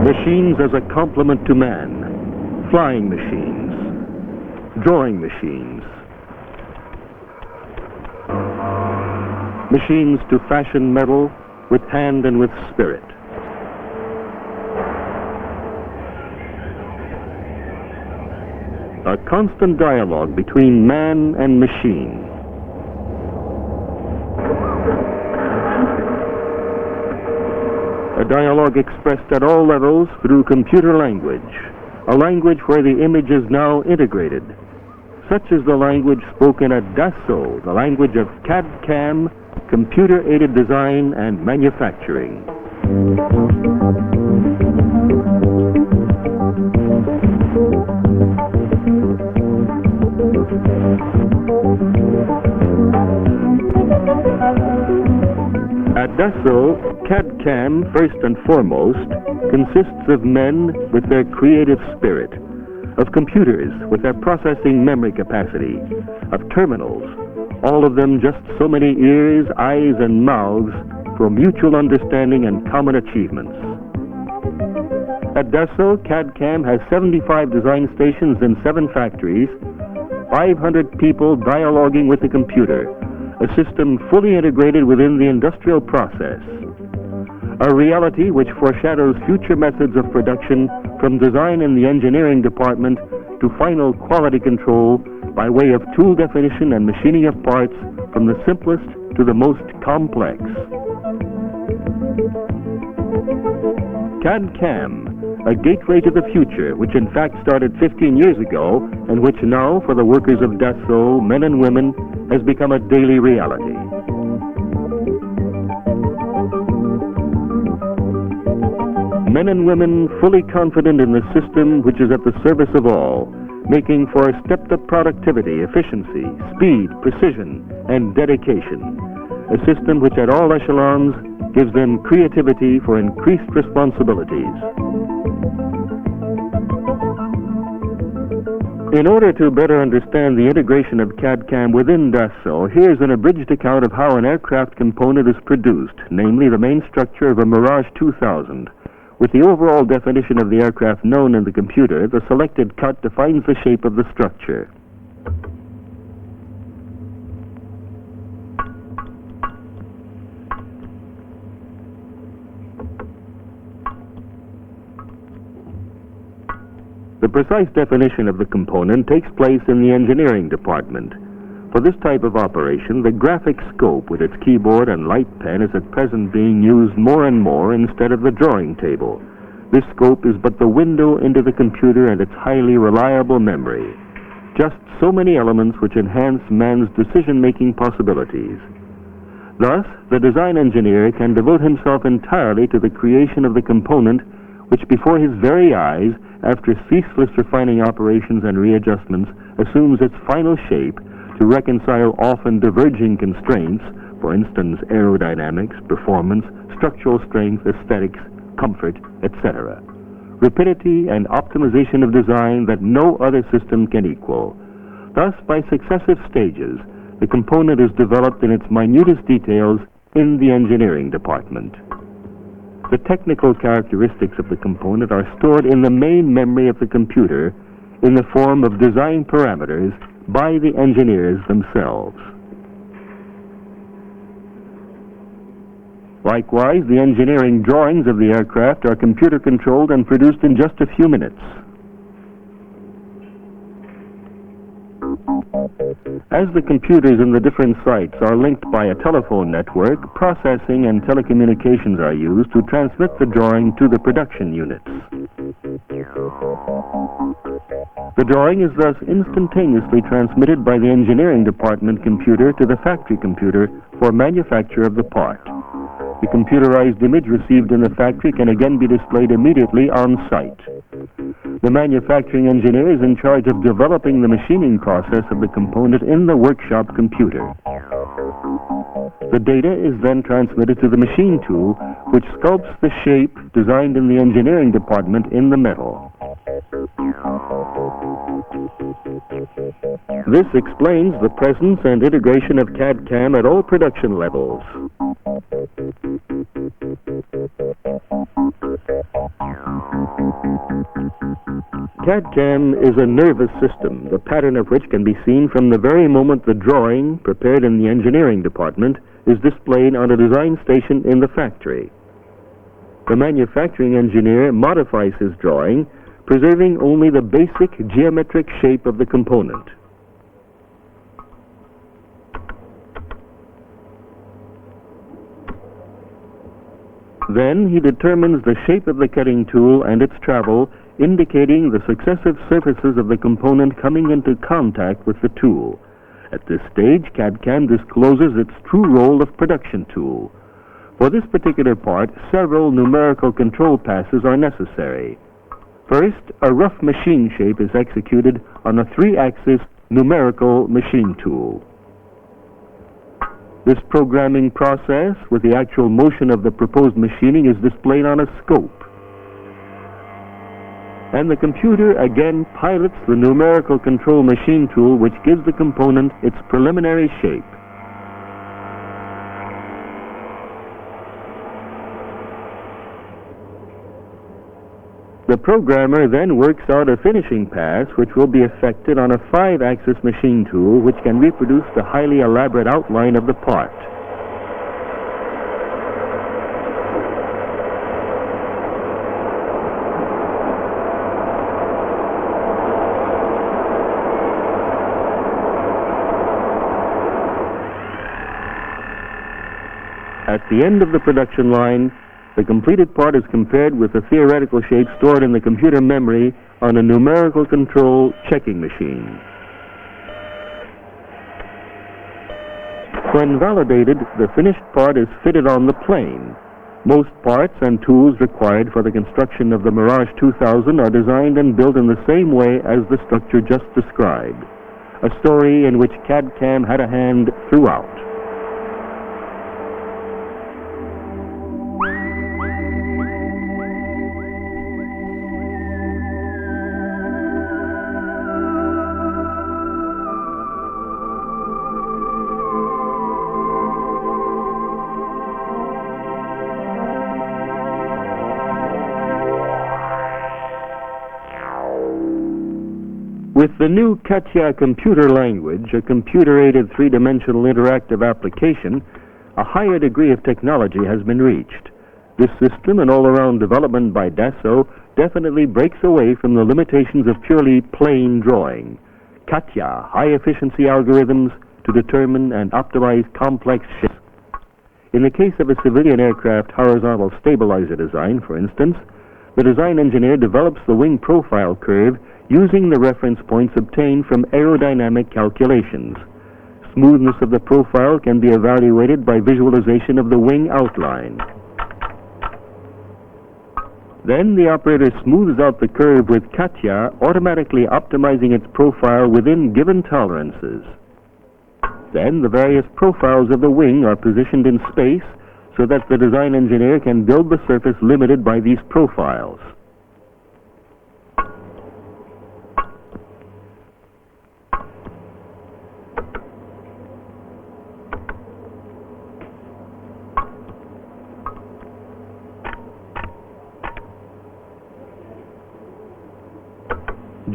Machines as a complement to man. Flying machines. Drawing machines. Machines to fashion metal with hand and with spirit. A constant dialogue between man and machine. A dialogue expressed at all levels through computer language, a language where the image is now integrated. Such is the language spoken at Dassault, the language of CAD-CAM, computer-aided design and manufacturing. At Dassault, CAD-CAM, first and foremost, consists of men with their creative spirit, of computers with their processing memory capacity, of terminals, all of them just so many ears, eyes, and mouths for mutual understanding and common achievements. At Dassault, CAD-CAM has 75 design stations in 7 factories, 500 people dialoguing with the computer, a system fully integrated within the industrial process. A reality which foreshadows future methods of production from design in the engineering department to final quality control by way of tool definition and machining of parts from the simplest to the most complex. CAD-CAM, a gateway to the future, which in fact started 15 years ago and which now, for the workers of Dassault, men and women, has become a daily reality. Men and women fully confident in the system which is at the service of all, making for stepped-up productivity, efficiency, speed, precision, and dedication. A system which at all echelons gives them creativity for increased responsibilities. In order to better understand the integration of CAD-CAM within Dassault, here's an abridged account of how an aircraft component is produced, namely the main structure of a Mirage 2000. With the overall definition of the aircraft known in the computer, the selected cut defines the shape of the structure. The precise definition of the component takes place in the engineering department. For this type of operation, the graphic scope with its keyboard and light pen is at present being used more and more instead of the drawing table. This scope is but the window into the computer and its highly reliable memory. Just so many elements which enhance man's decision-making possibilities. Thus, the design engineer can devote himself entirely to the creation of the component which before his very eyes, after ceaseless refining operations and readjustments, assumes its final shape to reconcile often diverging constraints, for instance, aerodynamics, performance, structural strength, aesthetics, comfort, etc. Rapidity and optimization of design that no other system can equal. Thus, by successive stages, the component is developed in its minutest details in the engineering department. The technical characteristics of the component are stored in the main memory of the computer in the form of design parameters by the engineers themselves. Likewise, the engineering drawings of the aircraft are computer-controlled and produced in just a few minutes. As the computers in the different sites are linked by a telephone network, processing and telecommunications are used to transmit the drawing to the production units. The drawing is thus instantaneously transmitted by the engineering department computer to the factory computer for manufacture of the part. The computerized image received in the factory can again be displayed immediately on site. The manufacturing engineer is in charge of developing the machining process of the component in the workshop computer. The data is then transmitted to the machine tool, which sculpts the shape designed in the engineering department in the metal. This explains the presence and integration of CAD-CAM at all production levels. CAD-CAM is a nervous system, the pattern of which can be seen from the very moment the drawing, prepared in the engineering department, is displayed on a design station in the factory. The manufacturing engineer modifies his drawing, preserving only the basic geometric shape of the component. Then he determines the shape of the cutting tool and its travel, indicating the successive surfaces of the component coming into contact with the tool. At this stage, CAD-CAM discloses its true role of production tool. For this particular part, several numerical control passes are necessary. First, a rough machine shape is executed on a 3-axis numerical machine tool. This programming process, with the actual motion of the proposed machining, is displayed on a scope. And the computer again pilots the numerical control machine tool, which gives the component its preliminary shape. The programmer then works out a finishing pass which will be effected on a 5-axis machine tool, which can reproduce the highly elaborate outline of the part. At the end of the production line, the completed part is compared with the theoretical shape stored in the computer memory on a numerical control checking machine. When validated, the finished part is fitted on the plane. Most parts and tools required for the construction of the Mirage 2000 are designed and built in the same way as the structure just described, a story in which CAD-CAM had a hand throughout. With the new CATIA computer language, a computer-aided three-dimensional interactive application, a higher degree of technology has been reached. This system and all-around development by Dassault definitely breaks away from the limitations of purely plain drawing. CATIA, high-efficiency algorithms to determine and optimize complex shapes. In the case of a civilian aircraft horizontal stabilizer design, for instance, the design engineer develops the wing profile curve using the reference points obtained from aerodynamic calculations. Smoothness of the profile can be evaluated by visualization of the wing outline. Then the operator smooths out the curve with CATIA, automatically optimizing its profile within given tolerances. Then the various profiles of the wing are positioned in space so that the design engineer can build the surface limited by these profiles.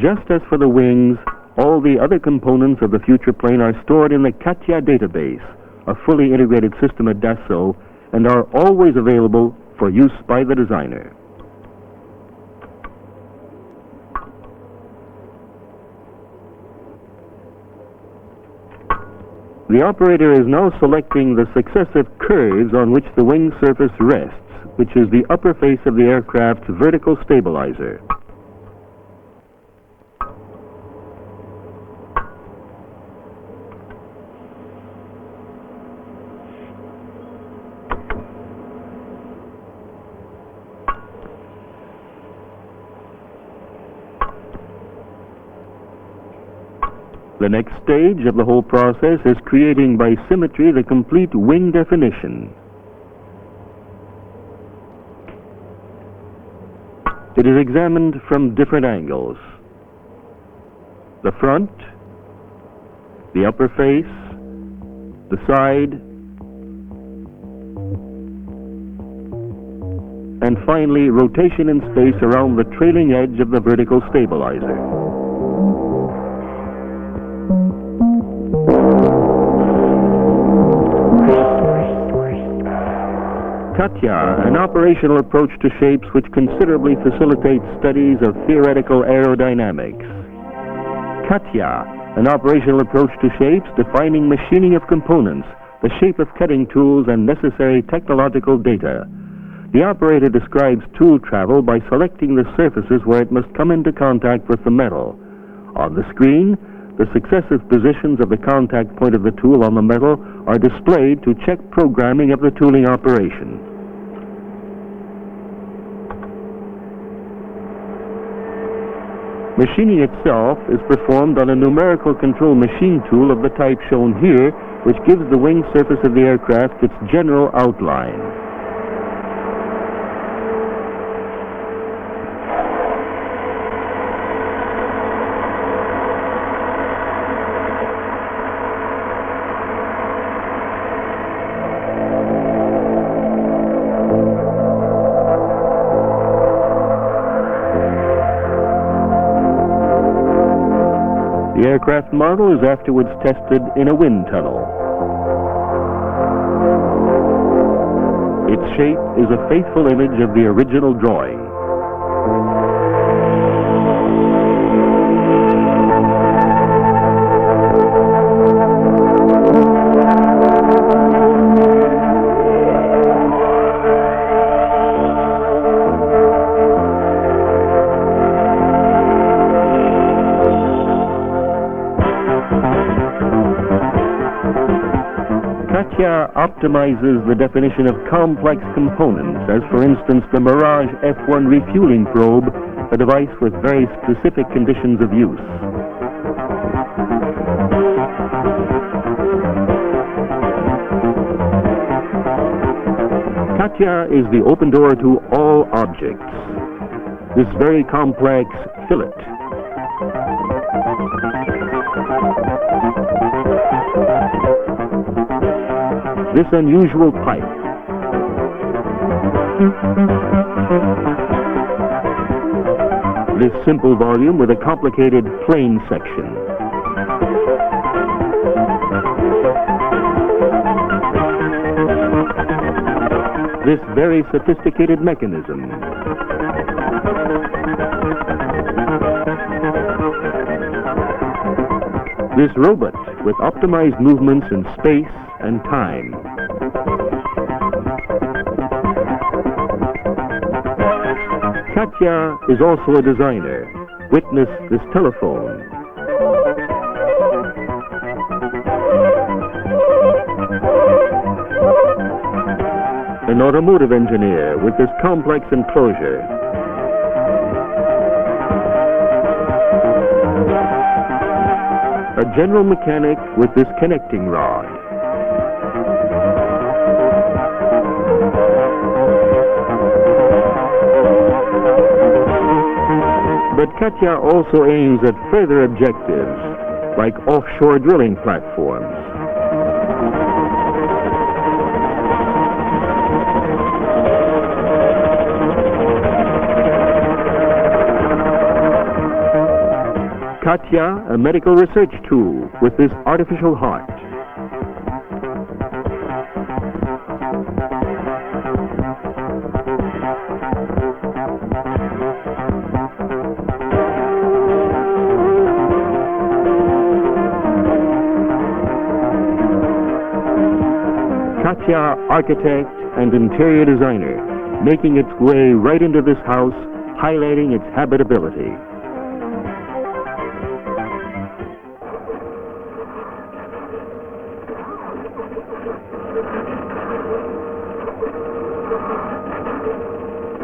Just as for the wings, all the other components of the future plane are stored in the CATIA database, a fully integrated system at Dassault, and are always available for use by the designer. The operator is now selecting the successive curves on which the wing surface rests, which is the upper face of the aircraft's vertical stabilizer. The next stage of the whole process is creating by symmetry the complete wing definition. It is examined from different angles. The front, the upper face, the side, and finally rotation in space around the trailing edge of the vertical stabilizer. CATIA, an operational approach to shapes which considerably facilitates studies of theoretical aerodynamics. CATIA, an operational approach to shapes defining machining of components, the shape of cutting tools, and necessary technological data. The operator describes tool travel by selecting the surfaces where it must come into contact with the metal. On the screen, the successive positions of the contact point of the tool on the metal are displayed to check programming of the tooling operation. Machining itself is performed on a numerical control machine tool of the type shown here, which gives the wing surface of the aircraft its general outline. The aircraft model is afterwards tested in a wind tunnel. Its shape is a faithful image of the original drawing. CATIA optimizes the definition of complex components, as for instance the Mirage F1 refueling probe, a device with very specific conditions of use. CATIA is the open door to all objects. This very complex fillet, this unusual pipe, this simple volume with a complicated plane section, this very sophisticated mechanism, this robot with optimized movements in space and time. CATIA is also a designer. Witness this telephone. An automotive engineer with this complex enclosure. A general mechanic with this connecting rod. But CATIA also aims at further objectives, like offshore drilling platforms. CATIA, a medical research tool with this artificial heart. CATIA, architect and interior designer, making its way right into this house, highlighting its habitability.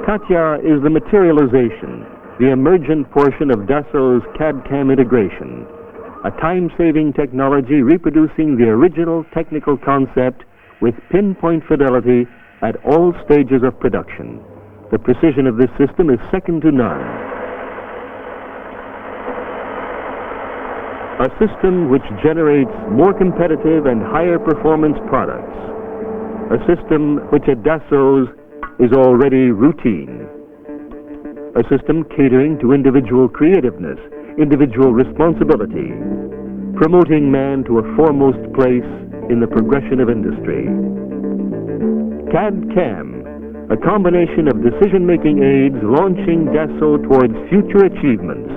CATIA is the materialization, the emergent portion of Dassault's CAD-CAM integration, a time-saving technology reproducing the original technical concept with pinpoint fidelity at all stages of production. The precision of this system is second to none. A system which generates more competitive and higher performance products. A system which at Dassault's is already routine. A system catering to individual creativeness, individual responsibility, promoting man to a foremost place in the progression of industry. CAD-CAM, a combination of decision-making aids launching Dassault towards future achievements.